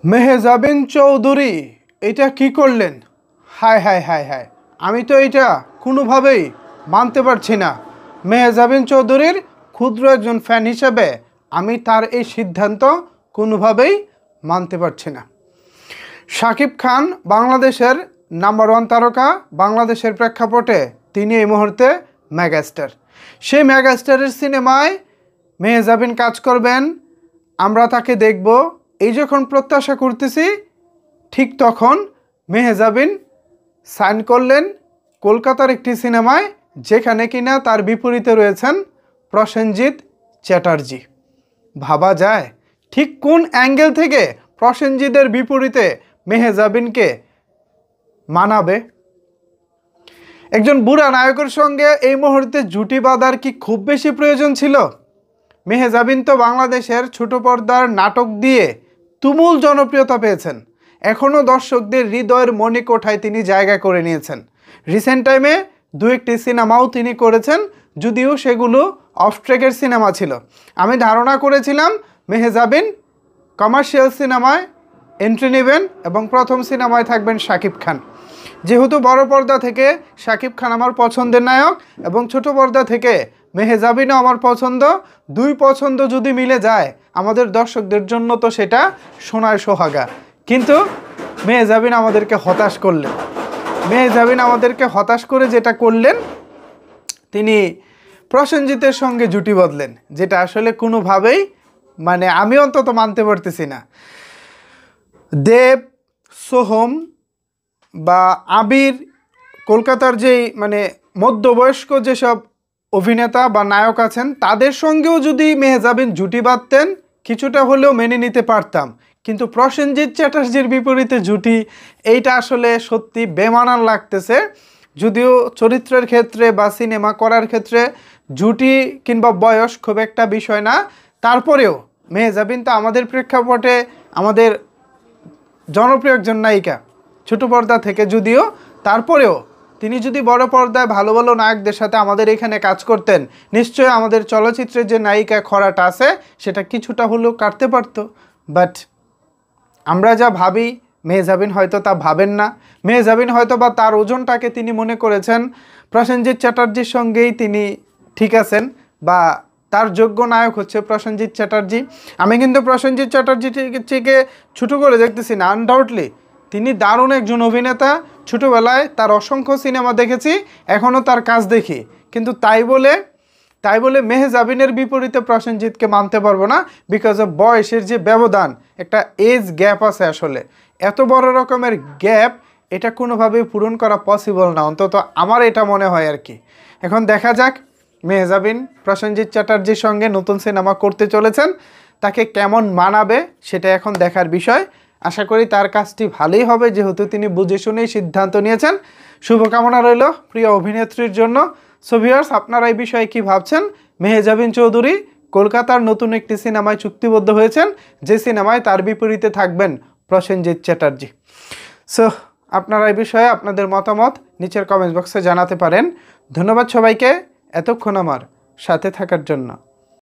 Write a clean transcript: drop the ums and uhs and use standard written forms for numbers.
মেহজাবিন চৌধুরী এটা কি করলেন? হায় হায় হায় হায়, আমি তো এটা কোনোভাবেই মানতে পারছি না। মেহজাবিন চৌধুরীর ক্ষুদ্র একজন ফ্যান হিসেবে আমি তার এই সিদ্ধান্ত কোনোভাবেই মানতে পারছি না। শাকিব খান বাংলাদেশের নাম্বার ওয়ান তারকা, বাংলাদেশের প্রেক্ষাপটে তিনি এই মুহূর্তে মেগাস্টার। সেই মেগাস্টারের সিনেমায় মেহজাবিন কাজ করবেন, আমরা তাকে দেখব, এই যখন প্রত্যাশা করতেছি ঠিক তখন মেহজাবিন সাইন করলেন কলকাতার একটি সিনেমায়, যেখানে কিনা তার বিপরীতে রয়েছেন প্রসেনজিৎ চ্যাটার্জি। ভাবা যায় ঠিক কোন অ্যাঙ্গেল থেকে প্রসেনজিতের বিপরীতে মেহজাবিনকে মানাবে? একজন বুড়া নায়কের সঙ্গে এই মুহূর্তে জুটি বাঁধার কি খুব বেশি প্রয়োজন ছিল? মেহজাবিন তো বাংলাদেশের ছোট পর্দার নাটক দিয়ে তুমুল জনপ্রিয়তা পেয়েছেন, এখনও দর্শকদের হৃদয়ের মণিকোঠায় তিনি জায়গা করে নিয়েছেন। রিসেন্ট টাইমে দু একটি সিনেমাও তিনি করেছেন, যদিও সেগুলো অফ ট্র্যাকের সিনেমা ছিল। আমি ধারণা করেছিলাম মেহজাবিন কমার্শিয়াল সিনেমায় এন্ট্রি নেবেন এবং প্রথম সিনেমায় থাকবেন শাকিব খান। যেহেতু বড় পর্দা থেকে শাকিব খান আমার পছন্দের নায়ক এবং ছোট পর্দা থেকে মেহজাবিনও আমার পছন্দ, দুই পছন্দ যদি মিলে যায় আমাদের দর্শকদের জন্য তো সেটা সোনার সোহাগা। কিন্তু মেহজাবিন আমাদেরকে হতাশ করলেন। মেহজাবিন আমাদেরকে হতাশ করে যেটা করলেন, তিনি প্রসেনজিতের সঙ্গে জুটি বাঁধলেন, যেটা আসলে কোনোভাবেই আমি অন্তত মানতে পারতেছি না। দেব, সোহম বা আবির, কলকাতার যেই মধ্যবয়স্ক যেসব অভিনেতা বা নায়ক আছেন তাদের সঙ্গেও যদি মেহজাবিন জুটি বাঁধতেন কিছুটা হলেও মেনে নিতে পারতাম, কিন্তু প্রসেনজিৎ চ্যাটার্জির বিপরীতে জুটি, এইটা আসলে সত্যি বেমানান লাগতেছে। যদিও চরিত্রের ক্ষেত্রে বা সিনেমা করার ক্ষেত্রে জুটি কিংবা বয়স খুব একটা বিষয় না, তারপরেও মেহজাবিন তো আমাদের প্রেক্ষাপটে আমাদের জনপ্রিয় একজন নায়িকা ছোট পর্দা থেকে, যদিও তারপরেও তিনি যদি বড় পর্দায় ভালো ভালো নায়কদের সাথে আমাদের এখানে কাজ করতেন, নিশ্চয়ই আমাদের চলচ্চিত্রের যে নায়িকা খরাটা আছে সেটা কিছুটা হলেও কাটতে পারত। বাট আমরা যা ভাবি মেহজাবিন হয়তো তা ভাবেন না। মেহজাবিন হয়তো বা তার ওজনটাকে তিনি মনে করেছেন প্রসেনজিৎ চ্যাটার্জির সঙ্গেই তিনি ঠিক আছেন, বা তার যোগ্য নায়ক হচ্ছে প্রসেনজিৎ চ্যাটার্জি। আমি কিন্তু প্রসেনজিৎ চ্যাটার্জিকে ছোটো করে দেখতেছি না, আনডাউটলি তিনি দারুণ একজন অভিনেতা। ছোটোবেলায় তার অসংখ্য সিনেমা দেখেছি, এখনও তার কাজ দেখি, কিন্তু তাই বলে মেহজাবিনের বিপরীতে প্রসেনজিৎকে মানতে পারবো না, বিকজ অফ বয়সের যে ব্যবধান, একটা এজ গ্যাপ আছে। আসলে এত বড় রকমের গ্যাপ এটা কোনোভাবেই পূরণ করা পসিবল না, অন্তত আমার এটা মনে হয় আর কি। এখন দেখা যাক মেহজাবিন প্রসেনজিৎ চ্যাটার্জির সঙ্গে নতুন সিনেমা করতে চলেছেন, তাকে কেমন মানাবে সেটা এখন দেখার বিষয়। আশা করি তার কাজটি ভালোই হবে, যেহেতু তিনি বুঝে শুনেই সিদ্ধান্ত নিয়েছেন। শুভকামনা রইল প্রিয় অভিনেত্রীর জন্য। সো ভিউয়ার্স, আপনারা এই বিষয়ে কি ভাবছেন? মেহজাবিন চৌধুরী কলকাতার নতুন একটি সিনেমায় চুক্তিবদ্ধ হয়েছেন, যে সিনেমায় তার বিপরীতে থাকবেন প্রসেনজিৎ চ্যাটার্জি। সো আপনারা এই বিষয়ে আপনাদের মতামত নিচের কমেন্ট বক্সে জানাতে পারেন। ধন্যবাদ সবাইকে এতক্ষণ আমার সাথে থাকার জন্য।